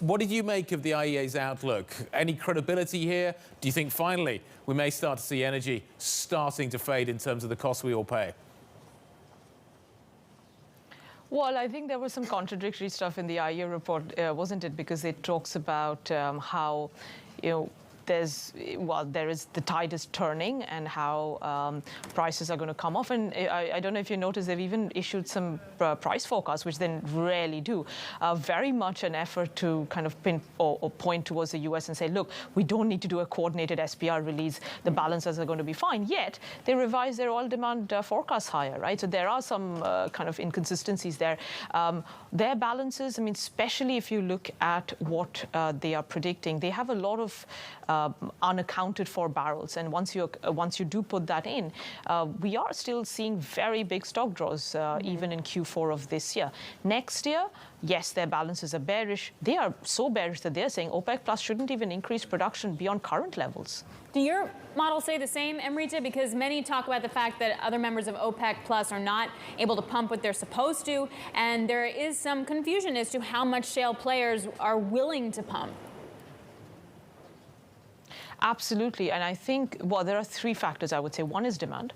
What did you make of the IEA's outlook? Any credibility here? Do you think finally we may start to see energy starting to fade in terms of the cost we all pay? Well, I think there was some contradictory stuff in the IEA report, wasn't it? Because it talks about how, there is the tide is turning and how prices are going to come off. And I don't know if you noticed, they've even issued some price forecasts, which they rarely do. Very much an effort to kind of pin or point towards the US and say, look, we don't need to do a coordinated SPR release. The balances are going to be fine. Yet they revise their oil demand forecasts higher, right? So there are some kind of inconsistencies there. Their balances, I mean, especially if you look at what they are predicting, they have a lot of unaccounted for barrels, and once you do put that in, we are still seeing very big stock draws, even in Q4 of this year. Next year, yes, their balances are bearish. They are so bearish that they're saying OPEC Plus shouldn't even increase production beyond current levels. Do your models say the same, Amrita? Because many talk about the fact that other members of OPEC Plus are not able to pump what they're supposed to, and there is some confusion as to how much shale players are willing to pump. Absolutely. And I think, well, there are three factors, I would say. One is demand.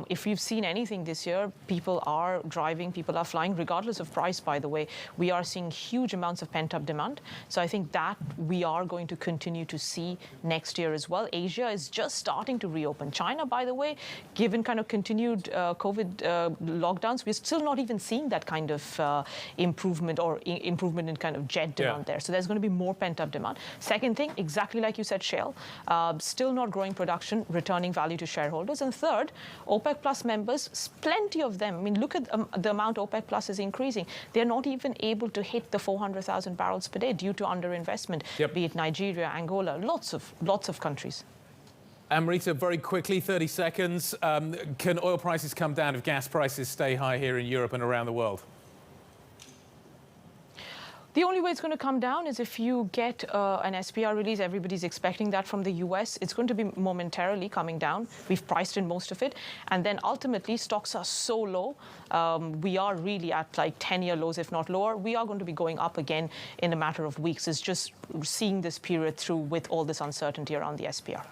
If we've seen anything this year, people are driving, people are flying, regardless of price, by the way. We are seeing huge amounts of pent-up demand. So I think that we are going to continue to see next year as well. Asia is just starting to reopen. China, by the way, given kind of continued COVID lockdowns, we're still not even seeing that kind of improvement or improvement in kind of jet demand there. So there's going to be more pent-up demand. Second thing, exactly like you said, shale. Still not growing production, returning value to shareholders. And third, OPEC Plus members, plenty of them. I mean, look at the amount OPEC Plus is increasing. They're not even able to hit the 400,000 barrels per day due to underinvestment, be it Nigeria, Angola, lots of countries. Amrita, very quickly, 30 seconds. Can oil prices come down if gas prices stay high here in Europe and around the world? The only way it's going to come down is if you get an SPR release. Everybody's expecting that from the US. It's going to be momentarily coming down. We've priced in most of it. And then ultimately, stocks are so low. We are really at like 10-year lows, if not lower. We are going to be going up again in a matter of weeks. It's just seeing this period through with all this uncertainty around the SPR.